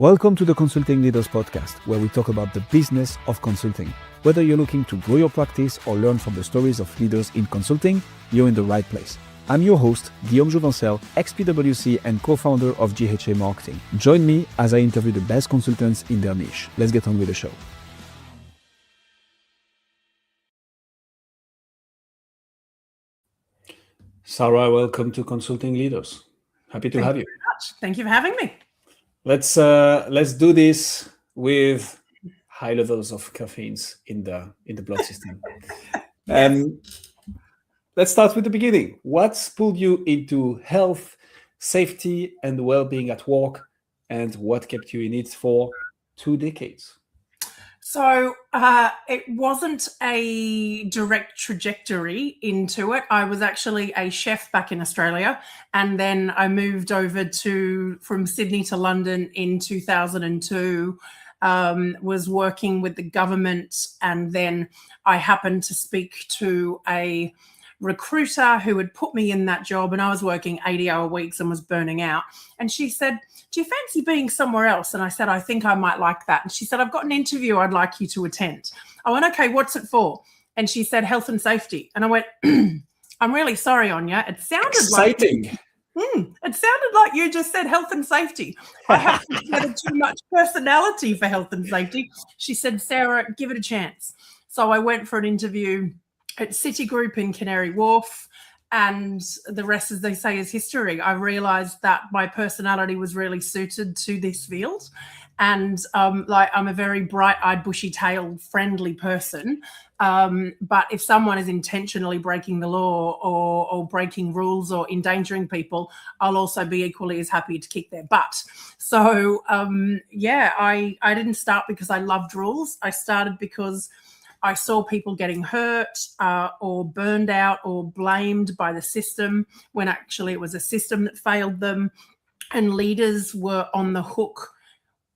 Welcome to the Consulting Leaders Podcast, where we talk about the business of consulting. Whether you're looking to grow your practice or learn from the stories of leaders in consulting, you're in the right place. I'm your host, Guillaume Jouvencel, ex-PwC and co-founder of GHA Marketing. Join me as I interview the best consultants in their niche. Let's get on with the show. Sarah, welcome to Consulting Leaders. Happy to have you. Thank you very much. Thank you for having me. Let's do this with high levels of caffeine in the blood system. Yes. Let's start with the beginning. What's pulled you into health, safety, and well-being at work, and what kept you in it for 2 decades? So it wasn't a direct trajectory into it. I was actually a chef back in Australia, and then I moved over from Sydney to London in 2002. Was working with the government, and then I happened to speak to a recruiter who had put me in that job, and I was working 80-hour weeks and was burning out. And she said, "Do you fancy being somewhere else?" And I said, "I think I might like that." And she said, "I've got an interview I'd like you to attend." I went, "Okay, what's it for?" And she said, "Health and safety." And I went, "I'm really sorry, Anya. It sounded Exciting. It sounded like you just said health and safety. I have too much personality for health and safety." She said, "Sarah, give it a chance." So I went for an interview at Citi in Canary Wharf, and the rest, as they say, is history. I realised that my personality was really suited to this field, and I'm a very bright-eyed, bushy-tailed, friendly person. But if someone is intentionally breaking the law or breaking rules or endangering people, I'll also be equally as happy to kick their butt. So I didn't start because I loved rules. I started because I saw people getting hurt or burned out or blamed by the system when actually it was a system that failed them, and leaders were on the hook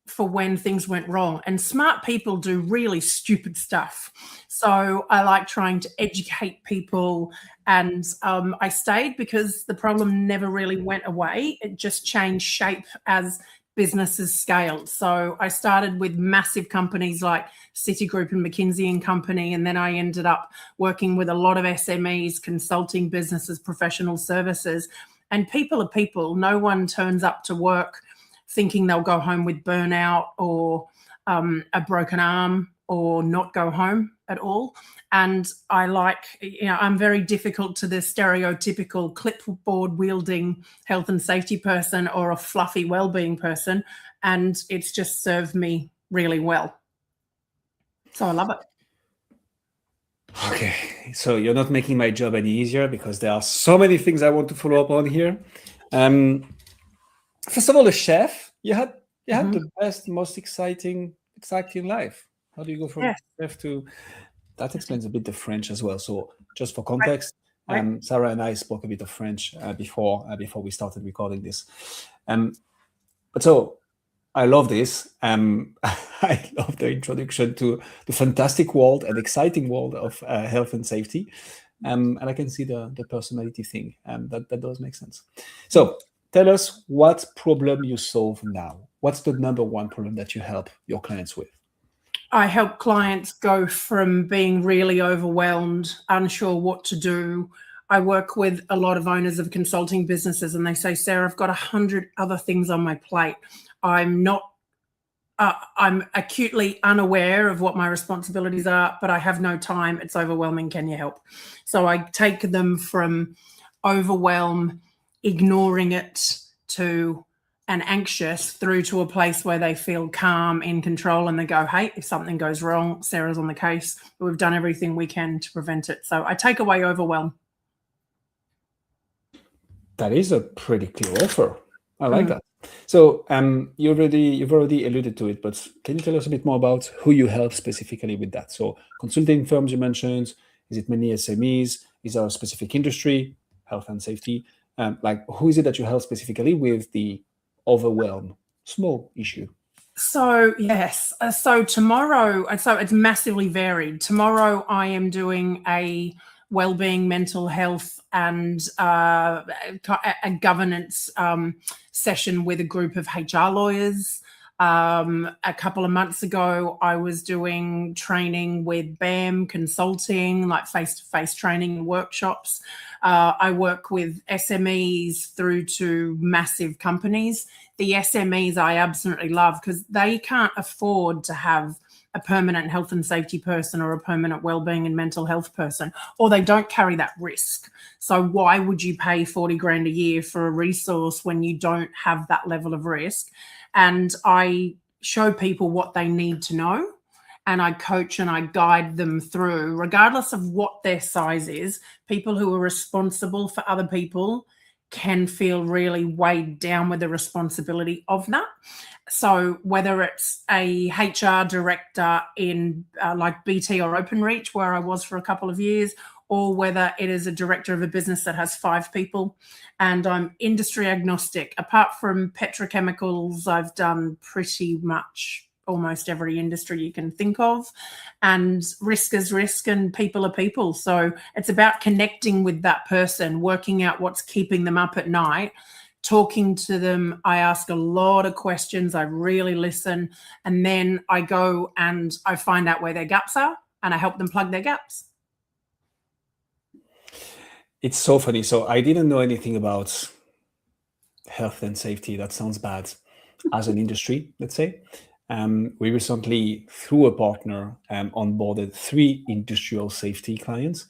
for when things went wrong. And smart people do really stupid stuff. So I like trying to educate people, and I stayed because the problem never really went away. It just changed shape as businesses scaled. So I started with massive companies like Citi and McKinsey and Company, and then I ended up working with a lot of SMEs, consulting businesses, professional services. And people are people. No one turns up to work thinking they'll go home with burnout or a broken arm or not go home at all. And I'm very difficult to the stereotypical clipboard wielding health and safety person or a fluffy well-being person. And it's just served me really well. So I love it. Okay, so you're not making my job any easier because there are so many things I want to follow up on here. First of all, a chef, you had the best, most exciting life. How do you go from chef to? That explains a bit the French as well. So just for context, Right. Sarah and I spoke a bit of French before we started recording this. But so I love this. I love the introduction to the fantastic world and exciting world of health and safety. And I can see the personality thing. That does make sense. So tell us what problem you solve now. What's the number one problem that you help your clients with? I help clients go from being really overwhelmed, unsure what to do. I work with a lot of owners of consulting businesses, and they say, "Sarah, I've got 100 other things on my plate. I'm acutely unaware of what my responsibilities are, but I have no time. It's overwhelming. Can you help?" So I take them from overwhelm, ignoring it, to and anxious, through to a place where they feel calm, in control, and they go, "Hey, if something goes wrong, Sarah's on the case. But we've done everything we can to prevent it." So I take away overwhelm. That is a pretty clear offer. I like that. So you've already alluded to it, but can you tell us a bit more about who you help specifically with that? So consulting firms you mentioned, is it mainly SMEs? Is there a specific industry, health and safety? Who is it that you help specifically with the overwhelm small issue? So yes, so tomorrow, so it's massively varied. Tomorrow I am doing a wellbeing, mental health, and a governance session with a group of HR lawyers. A couple of months ago, I was doing training with BAM Consulting, like face-to-face training and workshops. I work with SMEs through to massive companies. The SMEs I absolutely love because they can't afford to have a permanent health and safety person or a permanent wellbeing and mental health person, or they don't carry that risk. So why would you pay 40 grand a year for a resource when you don't have that level of risk? And I show people what they need to know, and I coach and I guide them through, regardless of what their size is. People who are responsible for other people can feel really weighed down with the responsibility of that. So whether it's a HR director in like BT or OpenReach, where I was for a couple of years, or whether it is a director of a business that has 5 people, and I'm industry agnostic. Apart from petrochemicals, I've done pretty much almost every industry you can think of, and risk is risk and people are people. So it's about connecting with that person, working out what's keeping them up at night, talking to them. I ask a lot of questions. I really listen. And then I go and I find out where their gaps are and I help them plug their gaps. It's so funny. So I didn't know anything about health and safety. That sounds bad as an industry, let's say. We recently, through a partner, onboarded 3 industrial safety clients.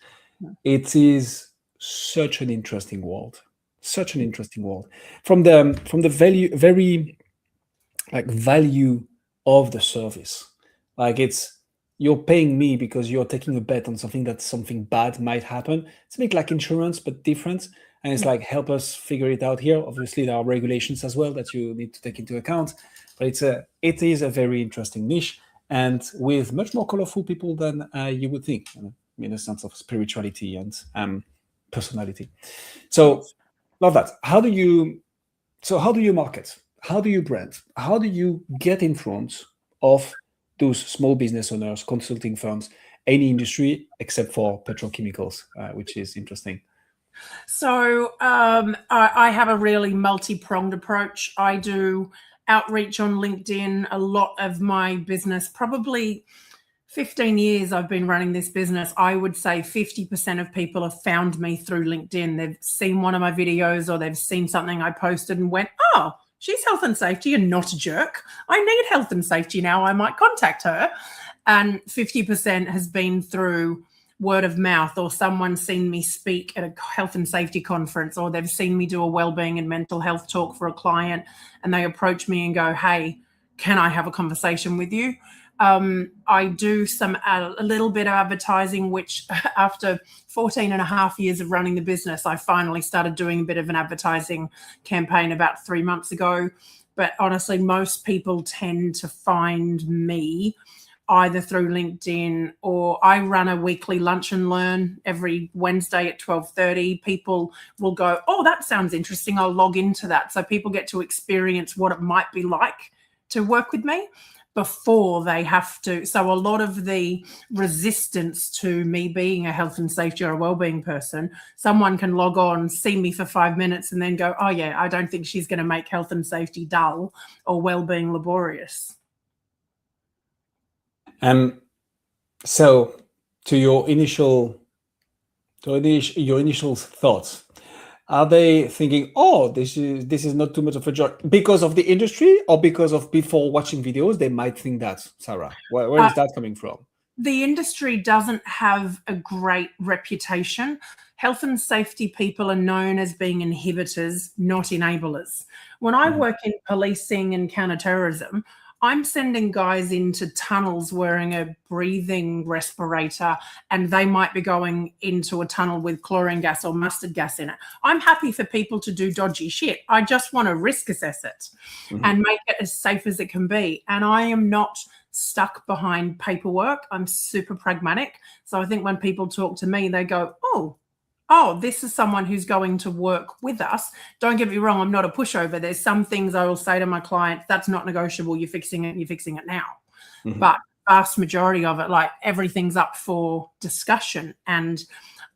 It is such an interesting world. Such an interesting world. From the very value of the service. Like you're paying me because you're taking a bet on something bad might happen. It's a bit like insurance, but different. And it's like, help us figure it out here. Obviously, there are regulations as well that you need to take into account. But it is a very interesting niche, and with much more colorful people than you would think, in a sense of spirituality and personality. So, love that. How do you market? How do you brand? How do you get in front of those small business owners, consulting firms, any industry except for petrochemicals, which is interesting? So I have a really multi-pronged approach. I do outreach on LinkedIn. A lot of my business, probably 15 years I've been running this business, I would say 50% of people have found me through LinkedIn. They've seen one of my videos or they've seen something I posted and went, oh, she's health and safety and not a jerk. I need health and safety now. I might contact her. And 50% has been through word of mouth, or someone's seen me speak at a health and safety conference, or they've seen me do a wellbeing and mental health talk for a client and they approach me and go, hey, can I have a conversation with you? I do a little bit of advertising, which after 14 and a half years of running the business, I finally started doing a bit of an advertising campaign about 3 months ago. But honestly, most people tend to find me either through LinkedIn, or I run a weekly lunch and learn every Wednesday at 12:30. People will go, oh, that sounds interesting. I'll log into that. So people get to experience what it might be like to work with me before they have to. So a lot of the resistance to me being a health and safety or a wellbeing person, someone can log on, see me for 5 minutes and then go, oh yeah, I don't think she's going to make health and safety dull or wellbeing laborious. So to your initial thoughts, are they thinking, oh, this is not too much of a job because of the industry, or because of before watching videos they might think that? Sarah, where is that coming from? The industry doesn't have a great reputation. Health and safety people are known as being inhibitors, not enablers. When I work in policing and counterterrorism, I'm sending guys into tunnels wearing a breathing respirator, and they might be going into a tunnel with chlorine gas or mustard gas in it. I'm happy for people to do dodgy shit. I just want to risk assess it and make it as safe as it can be. And I am not stuck behind paperwork. I'm super pragmatic. So I think when people talk to me, they go, oh, this is someone who's going to work with us. Don't get me wrong, I'm not a pushover. There's some things I will say to my clients, that's not negotiable. You're fixing it now. But vast majority of it, like everything's up for discussion. And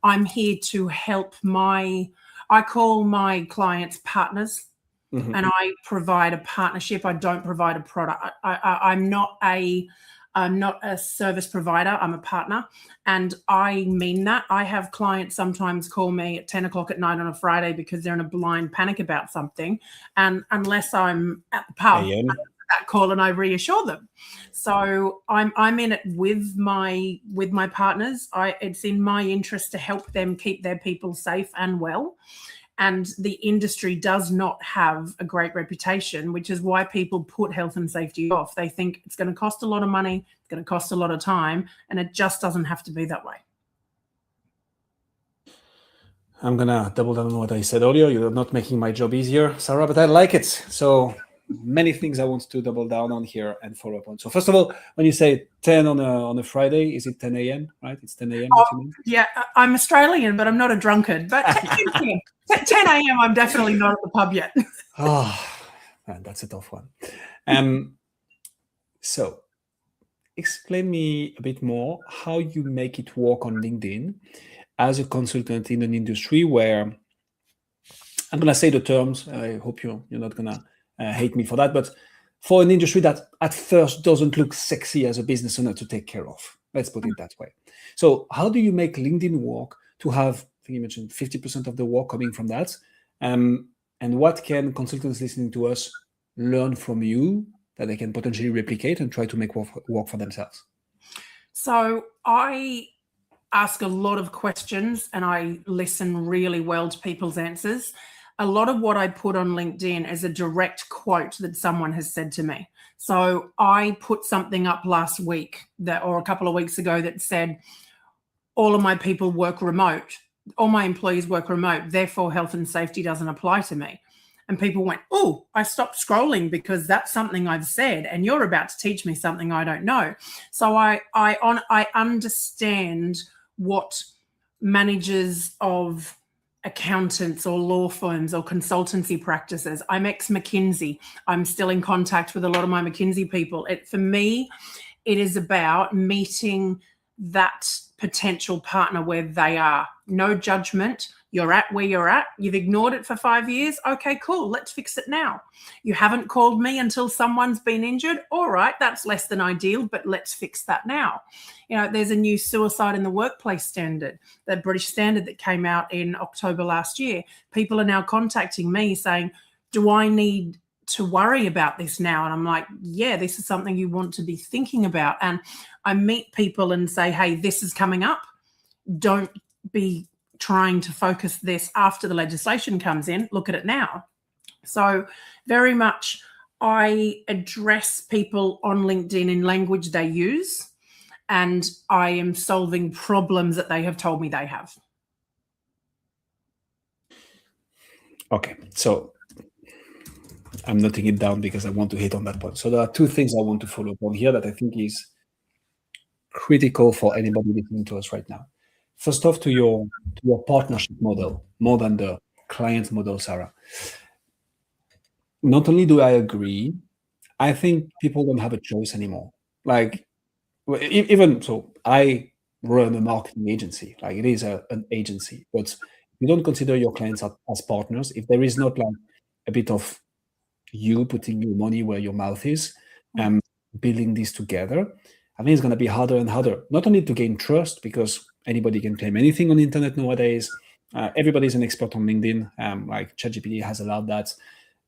I'm here to help I call my clients partners. and I provide a partnership. I don't provide a product. I'm not a service provider. I'm a partner, and I mean that. I have clients sometimes call me at 10 o'clock at night on a Friday because they're in a blind panic about something, and unless I'm at the pub, I answer that call and I reassure them. So I'm in it with my partners. It's in my interest to help them keep their people safe and well. And the industry does not have a great reputation, which is why people put health and safety off. They think it's going to cost a lot of money, it's going to cost a lot of time, and it just doesn't have to be that way. I'm going to double down on what I said earlier. You're not making my job easier, Sarah, but I like it. So many things I want to double down on here and follow up on. So first of all, when you say 10 on a Friday, is it 10 a.m., right? It's 10 a.m. Yeah, I'm Australian, but I'm not a drunkard. But 10 a.m. I'm definitely not at the pub yet. Oh, man, that's a tough one. So explain me a bit more how you make it work on LinkedIn as a consultant in an industry where, I'm going to say the terms, I hope you're not going to hate me for that, but for an industry that at first doesn't look sexy as a business owner to take care of. Let's put it that way. So how do you make LinkedIn work to have, I think you mentioned 50% of the work coming from that? And what can consultants listening to us learn from you that they can potentially replicate and try to make work for themselves? So I ask a lot of questions and I listen really well to people's answers. A lot of what I put on LinkedIn is a direct quote that someone has said to me. So I put something up last week or a couple of weeks ago that said, all of my people work remote, all my employees work remote, therefore health and safety doesn't apply to me. And people went, oh, I stopped scrolling because that's something I've said and you're about to teach me something I don't know. So I understand what managers of accountants or law firms or consultancy practices. I'm ex-McKinsey. I'm still in contact with a lot of my McKinsey people. For me, it is about meeting that potential partner where they are. No judgment. You're at where you're at. You've ignored it for 5 years. Okay, cool. Let's fix it now. You haven't called me until someone's been injured. All right, that's less than ideal, but let's fix that now. There's a new suicide in the workplace standard, the British standard that came out in October last year. People are now contacting me saying, do I need to worry about this now? And I'm like, yeah, this is something you want to be thinking about. And I meet people and say, hey, this is coming up. Don't be trying to focus this after the legislation comes in. Look at it now. So very much I address people on LinkedIn in language they use, and I am solving problems that they have told me they have. Okay, so I'm noting it down because I want to hit on that point. So there are two things I want to follow up on here that I think is critical for anybody listening to us right now. First off, to your partnership model, more than the client model, Sarah. Not only do I agree, I think people don't have a choice anymore. Like, even so, I run a marketing agency. Like, it is an agency, but you don't consider your clients as partners if there is not like a bit of you putting your money where your mouth is, building this together. I think it's going to be harder and harder, not only to gain trust, because anybody can claim anything on the internet nowadays. Everybody's an expert on LinkedIn. Like ChatGPT has allowed that.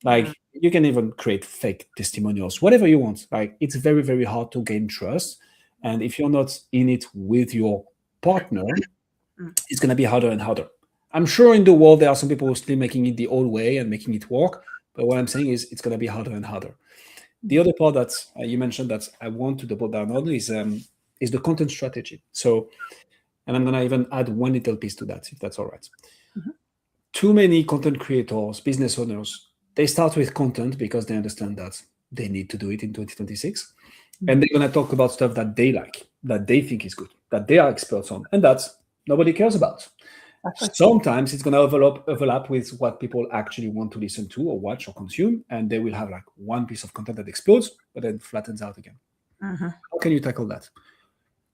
Like, you can even create fake testimonials, whatever you want. Like, it's very, very hard to gain trust. And if you're not in it with your partner, it's going to be harder and harder. I'm sure in the world there are some people who are still making it the old way and making it work. But what I'm saying is it's going to be harder and harder. The other part that you mentioned that I want to double down on is the content strategy. So, and I'm going to even add one little piece to that, if that's all right. Too many content creators, business owners, they start with content because they understand that they need to do it in 2026. And they're going to talk about stuff that they like, that they think is good, that they are experts on, and that nobody cares about. Sometimes it's going to overlap with what people actually want to listen to or watch or consume, and they will have like one piece of content that explodes, but then flattens out again. How can you tackle that?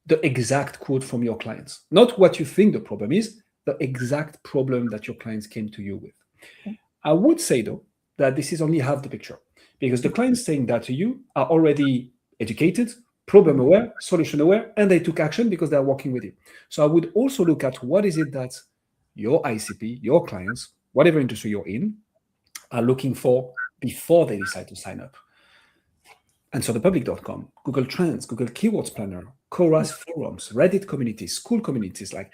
The exact quote from your clients, not what you think the problem is, the exact problem that your clients came to you with. I would say, though, that this is only half the picture, because the clients saying that to you are already educated, problem aware, solution aware, and they took action because they're working with you. So I would also look at what is it that your ICP, your clients, whatever industry you're in, are looking for before they decide to sign up. And so thepublic.com, Google Trends, Google Keywords Planner, Quora forums, Reddit communities, school communities, like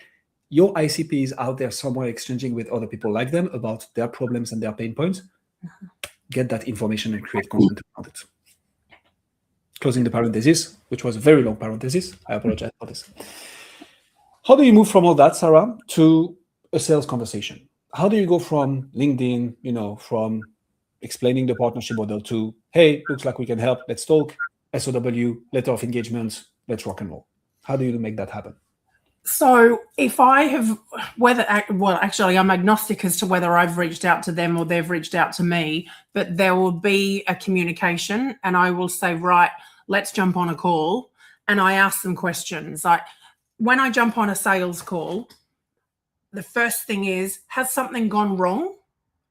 your ICP is out there somewhere exchanging with other people like them about their problems and their pain points. Get that information and create content around it. Closing the parenthesis, which was a very long parenthesis. I apologize for this. How do you move from all that, Sarah, to a sales conversation? How do you go from LinkedIn, from explaining the partnership model to, hey, looks like we can help, let's talk, SOW, letter of engagement, let's rock and roll? How do you make that happen? So if I have, actually I'm agnostic as to whether I've reached out to them or they've reached out to me, but there will be a communication and I will say, right, let's jump on a call. And I ask them questions. Like when I jump on a sales call, the first thing is, has something gone wrong?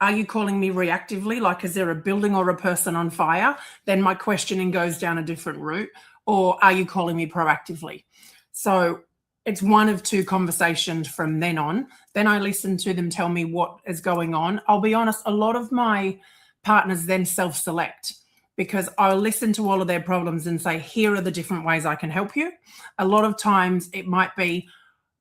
Are you calling me reactively? Like, is there a building or a person on fire? Then my questioning goes down a different route. Or are you calling me proactively? So it's one of two conversations from then on. Then I listen to them tell me what is going on. I'll be honest, a lot of my partners then self-select because I'll listen to all of their problems and say, here are the different ways I can help you. A lot of times it might be,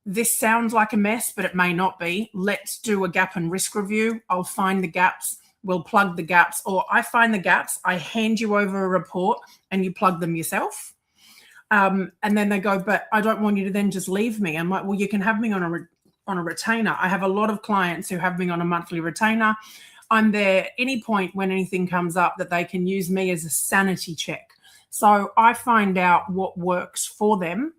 this sounds like a mess, but it may not be. Let's do a gap and risk review. I'll find the gaps. We'll plug the gaps. Or I find the gaps. I hand you over a report and you plug them yourself. And then they go, but I don't want you to then just leave me. I'm like, well, you can have me on a retainer. I have a lot of clients who have me on a monthly retainer. I'm there any point when anything comes up that they can use me as a sanity check. So I find out what works for them.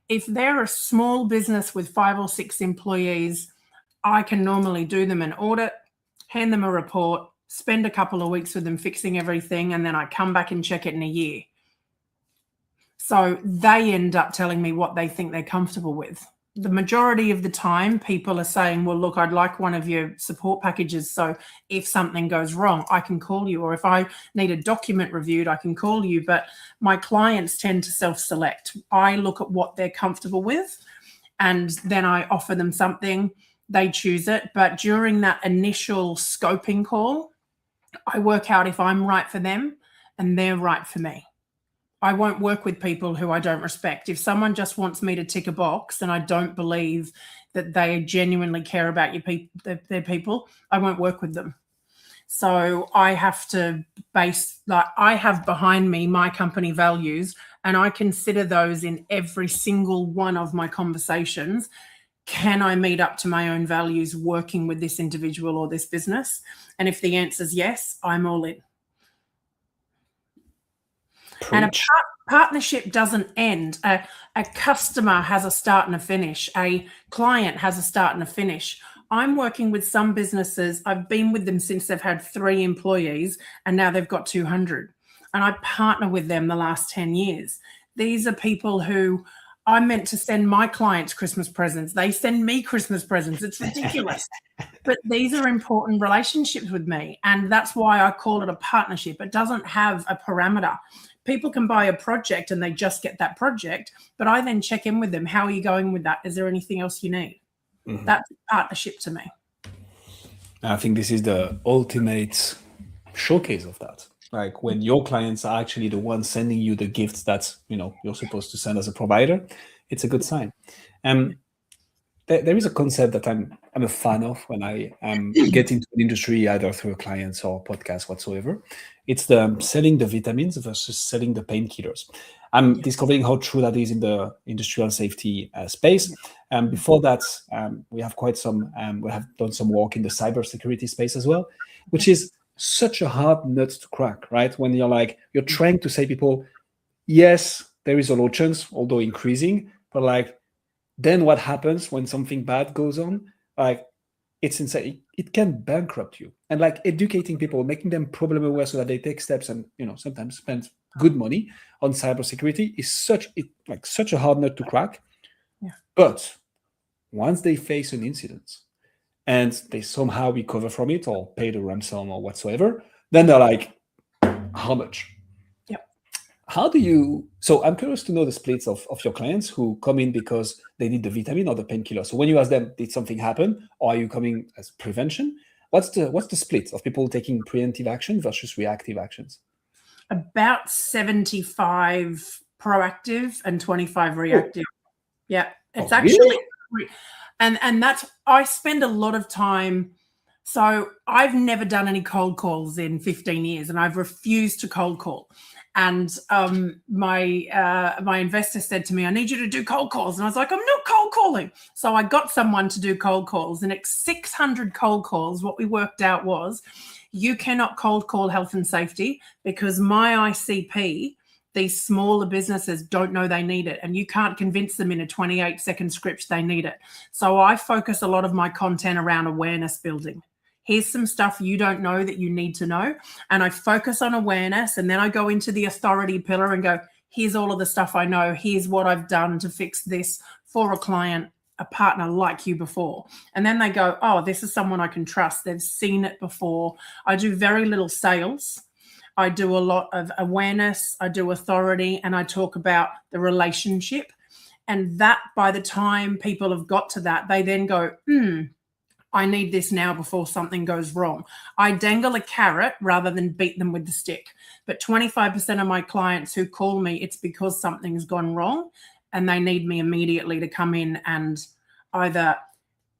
If they're a small business with 5 or 6 employees, I can normally do them an audit, hand them a report, spend a couple of weeks with them fixing everything, and then I come back and check it in a year. So they end up telling me what they think they're comfortable with. The majority of the time, people are saying, well, look, I'd like one of your support packages. So if something goes wrong, I can call you. Or if I need a document reviewed, I can call you. But my clients tend to self-select. I look at what they're comfortable with, and then I offer them something. They choose it. But during that initial scoping call, I work out if I'm right for them and they're right for me. I won't work with people who I don't respect. If someone just wants me to tick a box and I don't believe that they genuinely care about their people, I won't work with them. So I have to I have behind me my company values, and I consider those in every single one of my conversations. Can I meet up to my own values working with this individual or this business? And if the answer is yes, I'm all in. Preach. And a partnership doesn't end. A customer has a start and a finish. A client has a start and a finish. I'm working with some businesses. I've been with them since they've had 3 employees and now they've got 200. And I partner with them the last 10 years. These are people who I'm meant to send my clients Christmas presents. They send me Christmas presents. It's ridiculous. But these are important relationships with me. And that's why I call it a partnership. It doesn't have a parameter. People can buy a project and they just get that project, but I then check in with them. How are you going with that? Is there anything else you need? Mm-hmm. That's a partnership to me. I think this is the ultimate showcase of that. Like when your clients are actually the ones sending you the gifts that you're supposed to send as a provider, it's a good sign. There is a concept that I'm a fan of when I get into an industry, either through a client or podcast whatsoever. It's the selling the vitamins versus selling the painkillers. I'm discovering how true that is in the industrial safety space. Before that, we have done some work in the cybersecurity space as well, which is such a hard nut to crack, right? When you're trying to say people, yes, there is a low chance, although increasing, but then what happens when something bad goes on? It's insane. It can bankrupt you. And educating people, making them problem aware so that they take steps and sometimes spend good money on cybersecurity is such a hard nut to crack. Yeah. But once they face an incident and they somehow recover from it or pay the ransom or whatsoever, then they're like, how much? Yep. How do you, so I'm curious to know the splits of your clients who come in because they need the vitamin or the painkiller. So when you ask them, did something happen, or are you coming as prevention? What's the split of people taking preemptive action versus reactive actions? About 75 proactive and 25 reactive. Yeah, it's actually, and that's, I spend a lot of time. So I've never done any cold calls in 15 years, and I've refused to cold call. And my investor said to me, I need you to do cold calls. And I was like, I'm not cold calling. So I got someone to do cold calls, and it's 600 cold calls. What we worked out was you cannot cold call health and safety because my ICP, these smaller businesses don't know they need it, and you can't convince them in a 28-second script they need it. So I focus a lot of my content around awareness building. Here's some stuff you don't know that you need to know. And I focus on awareness, and then I go into the authority pillar and go, here's all of the stuff I know. Here's what I've done to fix this for a client, a partner like you before. And then they go, oh, this is someone I can trust. They've seen it before. I do very little sales. I do a lot of awareness. I do authority, and I talk about the relationship. And that, by the time people have got to that, they then go, I need this now before something goes wrong. I dangle a carrot rather than beat them with the stick. But 25% of my clients who call me, it's because something's gone wrong and they need me immediately to come in and either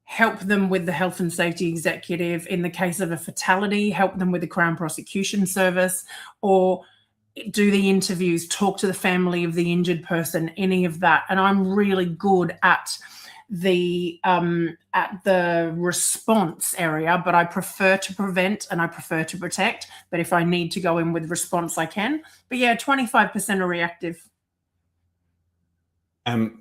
help them with the health and safety executive, in the case of a fatality, help them with the Crown Prosecution Service, or do the interviews, talk to the family of the injured person, any of that. And I'm really good at the response area, but I prefer to prevent and I prefer to protect. But if I need to go in with response, I can. But yeah, 25% are reactive.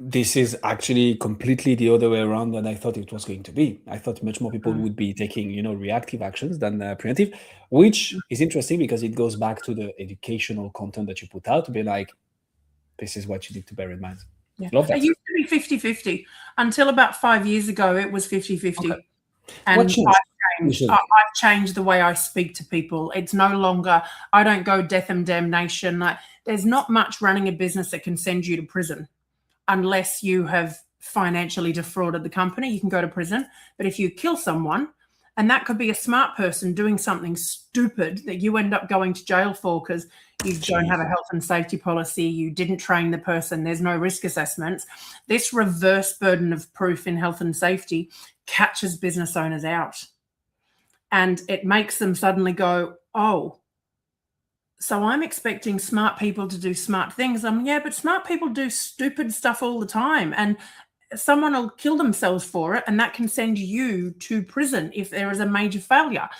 This is actually completely the other way around than I thought it was going to be. I thought much more people would be taking, reactive actions than preventive, which is interesting because it goes back to the educational content that you put out to be like, this is what you need to bear in mind. Yeah. Love that. It used to be 50-50. Until about 5 years ago, it was 50-50. Okay. And I've changed the way I speak to people. It's no longer, I don't go death and damnation. Like, there's not much running a business that can send you to prison unless you have financially defrauded the company. You can go to prison. But if you kill someone, and that could be a smart person doing something stupid that you end up going to jail for because you don't have a health and safety policy, you didn't train the person, there's no risk assessments. This reverse burden of proof in health and safety catches business owners out. And it makes them suddenly go, oh, so I'm expecting smart people to do smart things. Yeah, but smart people do stupid stuff all the time. And someone will kill themselves for it, and that can send you to prison if there is a major failure.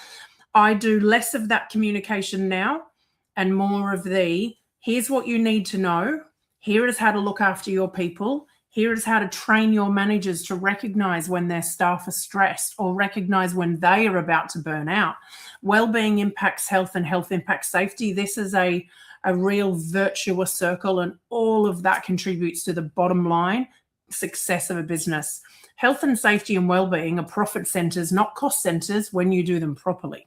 I do less of that communication now and more of here's what you need to know. Here is how to look after your people. Here is how to train your managers to recognize when their staff are stressed or recognize when they are about to burn out. Wellbeing impacts health and health impacts safety. This is a real virtuous circle, and all of that contributes to the bottom line success of a business. Health and safety and wellbeing are profit centers, not cost centers, when you do them properly.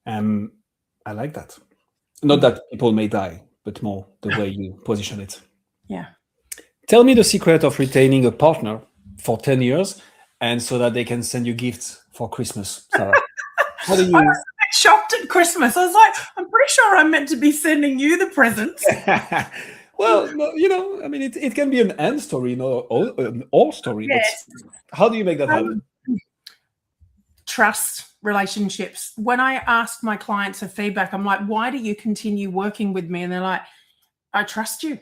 I like that. Not that people may die, but more the way you position it. Yeah. Tell me the secret of retaining a partner for 10 years and so that they can send you gifts for Christmas, Sarah. How do you... I was a bit shocked at Christmas. I was like, I'm pretty sure I'm meant to be sending you the presents. Well, no, I mean, it can be an end story, an all story. Yes. But how do you make that happen? Trust, relationships. When I ask my clients for feedback, I'm like, why do you continue working with me? And they're like, I trust you.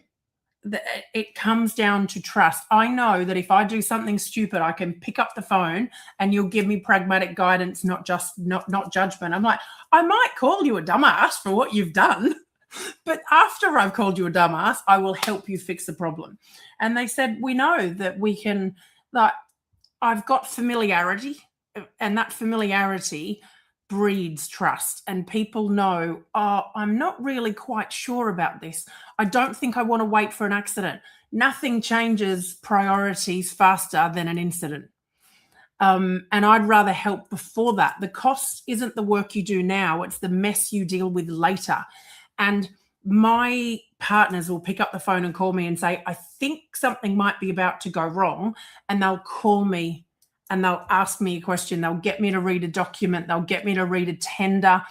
It comes down to trust. I know that if I do something stupid, I can pick up the phone and you'll give me pragmatic guidance, not judgment. I'm like, I might call you a dumbass for what you've done, but after I've called you a dumbass, I will help you fix the problem. And they said, we know that we can, like, I've got familiarity, and that familiarity breeds trust, and people know, oh, I'm not really quite sure about this. I don't think I want to wait for an accident. Nothing changes priorities faster than an incident. And I'd rather help before that. The cost isn't the work you do now, it's the mess you deal with later. And my partners will pick up the phone and call me and say, I think something might be about to go wrong. And they'll call me and they'll ask me a question. They'll get me to read a document. They'll get me to read a tender.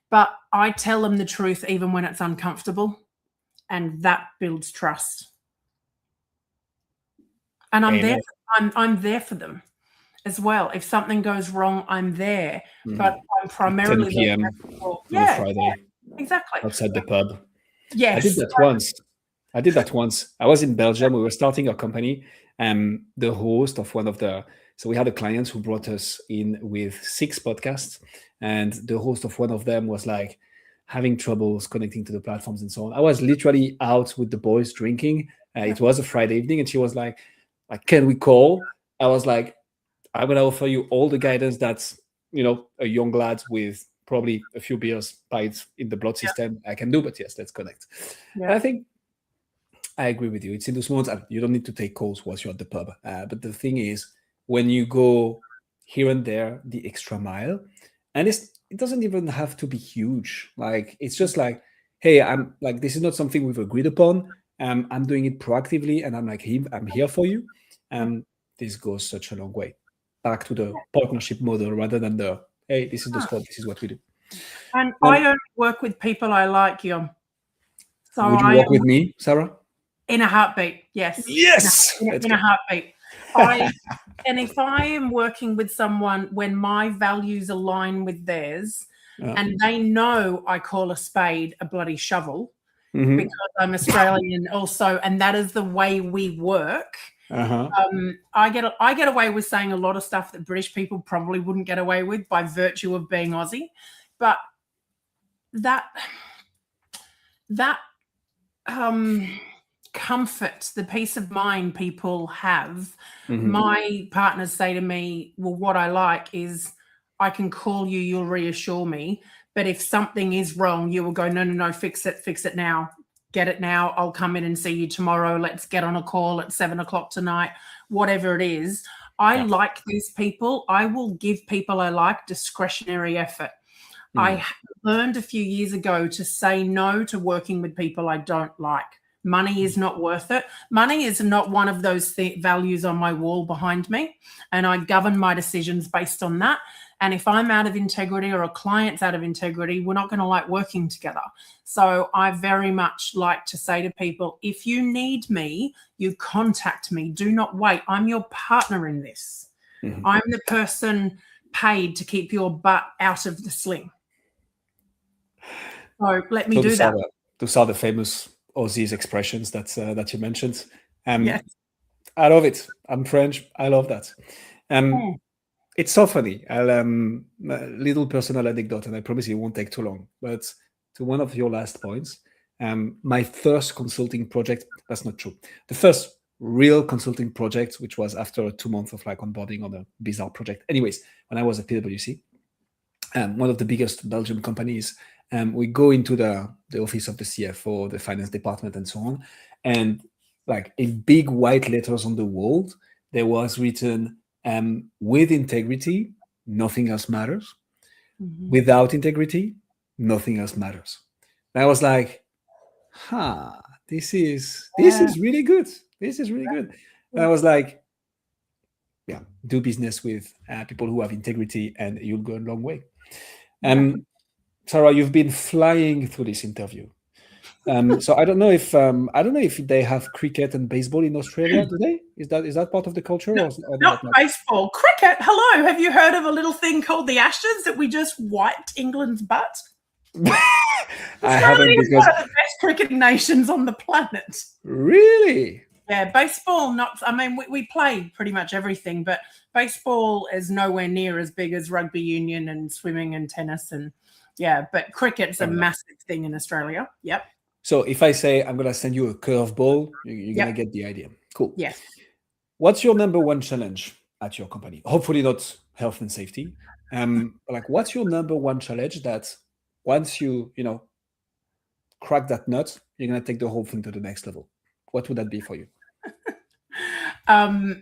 But I tell them the truth even when it's uncomfortable. And that builds trust. And I'm there. I'm there for them as well. If something goes wrong, I'm there. But I'm primarily 10 p.m. on a Friday. Yeah, exactly. Outside the pub. Yes. I did that once. I was in Belgium. We were starting a company. The host of one of the... So we had a client who brought us in with 6 podcasts. And the host of one of them was like having troubles connecting to the platforms and so on. I was literally out with the boys drinking. It was a Friday evening. And she was like, can we call? I was like, I'm going to offer you all the guidance that's, a young lad with probably a few beers pints in the blood system I can do, but yes, let's connect. And I think I agree with you. It's in those moments, you don't need to take calls whilst you're at the pub. But the thing is, when you go here and there, the extra mile, and it doesn't even have to be huge. Like, it's just like, hey, I'm like, this is not something we've agreed upon. I'm doing it proactively, and I'm here for you. This goes such a long way. Back to the partnership model rather than the, hey, this is the squad, this is what we do. And I only work with people I like, Guillaume. So would you work with me, Sarah? In a heartbeat, yes. Yes! In a heartbeat. And if I am working with someone when my values align with theirs, and they know I call a spade a bloody shovel, because I'm Australian also, and that is the way we work. I get away with saying a lot of stuff that British people probably wouldn't get away with by virtue of being Aussie. But that comfort, the peace of mind people have, my partners say to me, well, what I like is I can call you, you'll reassure me. But if something is wrong, you will go, no, fix it now. Get it now. I'll come in and see you tomorrow. Let's get on a call at 7 o'clock tonight, whatever it is. I like these people. I will give people I like discretionary effort. I learned a few years ago to say no to working with people I don't like. Money is not worth it. Money is not one of those values on my wall behind me. And I govern my decisions based on that. And if I'm out of integrity or a client's out of integrity, we're not going to like working together. So I very much like to say to people, if you need me, you contact me. Do not wait. I'm your partner in this. I'm the person paid to keep your butt out of the sling. So let me do that. Those are the famous Aussies expressions that you mentioned. Yes. I love it. I'm French. I love that. It's so funny. A little personal anecdote, and I promise it won't take too long. But to one of your last points, my first consulting project, that's not true. The first real consulting project, which was after 2 months of like onboarding on a bizarre project. Anyways, when I was at PwC, one of the biggest Belgian companies, we go into the office of the CFO, the finance department, and so on. And like in big white letters on the wall, there was written, with integrity, nothing else matters. Without integrity, nothing else matters. And I was like, this is really good. This is really good. And I was like, do business with people who have integrity, and you'll go a long way. Sarah, you've been flying through this interview. So I don't know if they have cricket and baseball in Australia. Do they? Is that part of the culture? No, not baseball. Cricket. Hello. Have you heard of a little thing called the Ashes that we just wiped England's butt? I haven't, because one of the best cricket nations on the planet. Really? Yeah, baseball. We play pretty much everything, but baseball is nowhere near as big as rugby union and swimming and tennis and. Yeah, but cricket's a massive thing in Australia. Yep. So if I say I'm going to send you a curveball, you're going to get the idea. Cool. Yes. What's your number one challenge at your company? Hopefully not health and safety. Like, what's your number one challenge that once you crack that nut, you're going to take the whole thing to the next level? What would that be for you?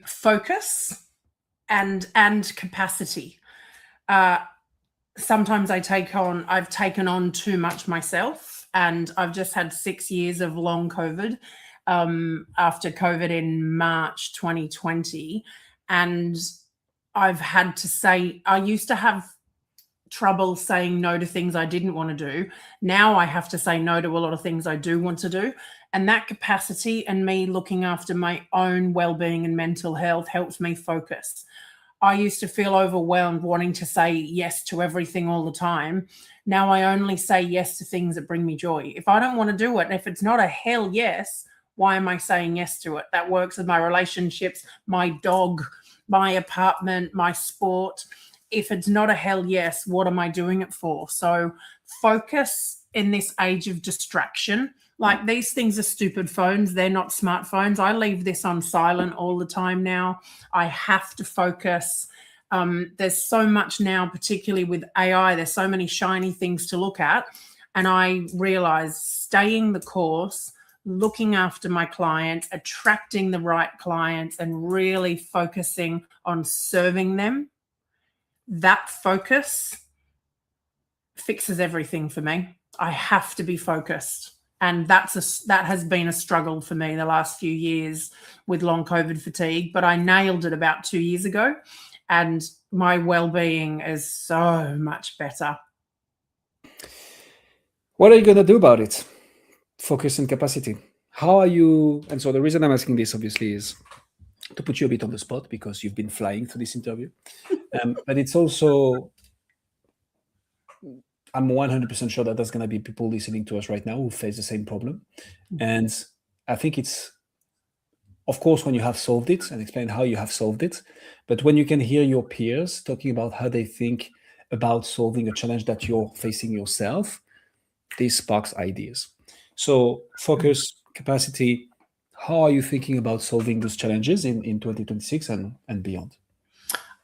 Focus and capacity. Sometimes I've taken on too much myself, and I've just had 6 years of long COVID after COVID in March 2020. And I've had to say, I used to have trouble saying no to things I didn't want to do. Now I have to say no to a lot of things I do want to do. And that capacity and me looking after my own well-being and mental health helps me focus. I used to feel overwhelmed wanting to say yes to everything all the time. Now I only say yes to things that bring me joy. If I don't want to do it, and if it's not a hell yes, why am I saying yes to it? That works with my relationships, my dog, my apartment, my sport. If it's not a hell yes, what am I doing it for? So focus in this age of distraction. Like, these things are stupid phones. They're not smartphones. I leave this on silent all the time now. I have to focus. There's so much now, particularly with AI. There's so many shiny things to look at. And I realize staying the course, looking after my clients, attracting the right clients, and really focusing on serving them, that focus fixes everything for me. I have to be focused. And that has been a struggle for me the last few years with long COVID fatigue, but I nailed it about 2 years ago, and my well-being is so much better. What are you going to do about it? Focus and capacity. How are you? And so the reason I'm asking this, obviously, is to put you a bit on the spot, because you've been flying through this interview. But it's also, I'm 100% sure that there's going to be people listening to us right now who face the same problem. And I think it's, of course, when you have solved it and explain how you have solved it, but when you can hear your peers talking about how they think about solving a challenge that you're facing yourself, this sparks ideas. So focus, capacity, how are you thinking about solving those challenges in 2026 and beyond?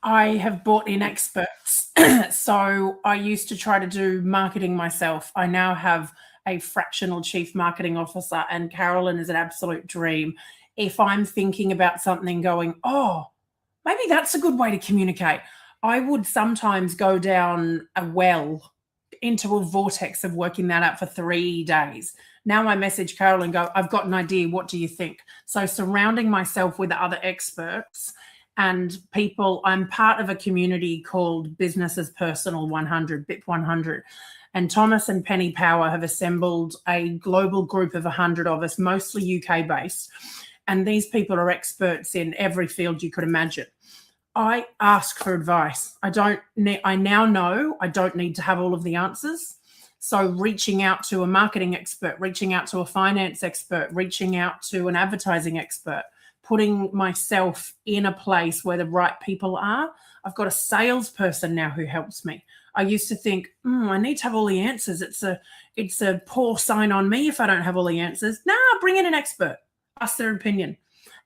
I have brought in experts. So I used to try to do marketing myself. I now have a fractional chief marketing officer, and Carolyn is an absolute dream. If I'm thinking about something going, oh, maybe that's a good way to communicate, I would sometimes go down a well into a vortex of working that out for 3 days. Now I message Carolyn and go, I've got an idea. What do you think? So surrounding myself with other experts and people. I'm part of a community called Business Personal 100, BIP 100. And Thomas and Penny Power have assembled a global group of 100 of us, mostly UK based. And these people are experts in every field you could imagine. I ask for advice. I now know I don't need to have all of the answers. So reaching out to a marketing expert, reaching out to a finance expert, reaching out to an advertising expert, putting myself in a place where the right people are. I've got a salesperson now who helps me. I used to think, I need to have all the answers. It's a poor sign on me if I don't have all the answers. Nah, bring in an expert, ask their opinion.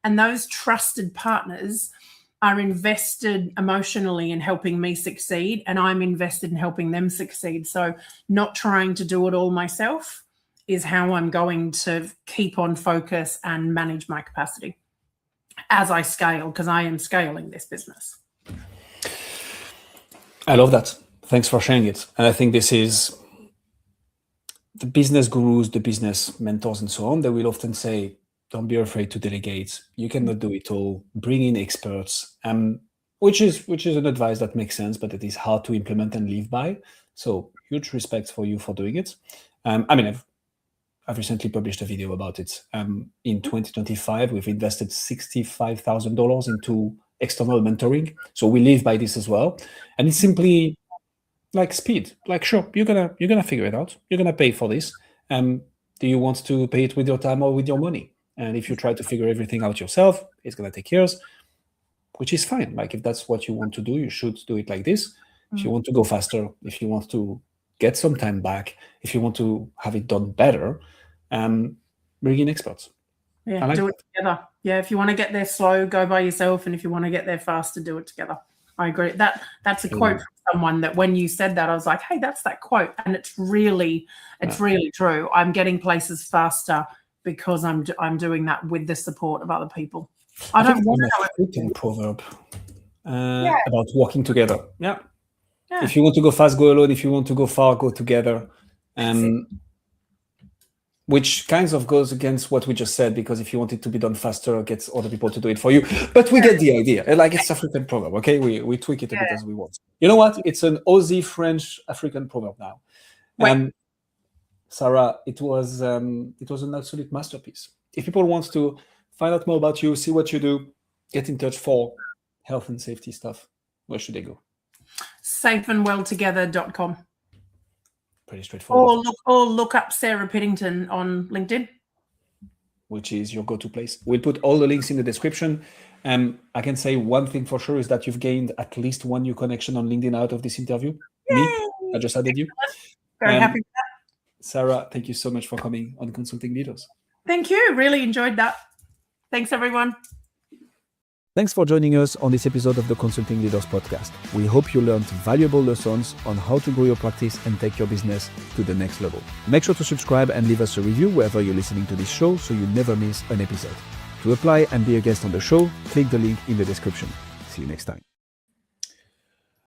And those trusted partners are invested emotionally in helping me succeed, and I'm invested in helping them succeed. So not trying to do it all myself is how I'm going to keep on focus and manage my capacity as I scale, because I am scaling this business. I love that. Thanks for sharing it. And I think this is the business gurus, the business mentors, and so on. They will often say, don't be afraid to delegate. You cannot do it all. Bring in experts, which is an advice that makes sense, but it is hard to implement and live by. So huge respect for you for doing it. I've recently published a video about it. In 2025, we've invested $65,000 into external mentoring. So we live by this as well. And it's simply like speed. Like, sure, you're gonna figure it out. You're gonna pay for this. Do you want to pay it with your time or with your money? And if you try to figure everything out yourself, it's gonna take years, which is fine. Like, if that's what you want to do, you should do it like this. If you want to go faster, if you want to get some time back, if you want to have it done better, bring in experts. Yeah, do it together. Yeah, if you want to get there slow, go by yourself, and if you want to get there faster, do it together. I agree. That's a quote from someone that when you said that, I was like, hey, that's that quote. And it's really true. I'm getting places faster because I'm doing that with the support of other people. I don't want to know African proverb about working together. Yeah. If you want to go fast, go alone. If you want to go far, go together. Which kind of goes against what we just said, because if you want it to be done faster, get other people to do it for you. But we get the idea. Like, it's African proverb, okay? We tweak it a bit as we want. You know what? It's an Aussie French African proverb now. Sarah, it was an absolute masterpiece. If people want to find out more about you, see what you do, get in touch for health and safety stuff, where should they go? safeandwelltogether.com. Pretty straightforward. Or look up Sarah Piddington on LinkedIn, which is your go-to place. We'll put all the links in the description. I can say one thing for sure is that you've gained at least one new connection on LinkedIn out of this interview. Yay! Me, I just added you. Very happy with that. Sarah, thank you so much for coming on Consulting Leaders. Thank you. Really enjoyed that. Thanks, everyone. Thanks for joining us on this episode of the Consulting Leaders Podcast. We hope you learned valuable lessons on how to grow your practice and take your business to the next level. Make sure to subscribe and leave us a review wherever you're listening to this show so you never miss an episode. To apply and be a guest on the show, click the link in the description. See you next time.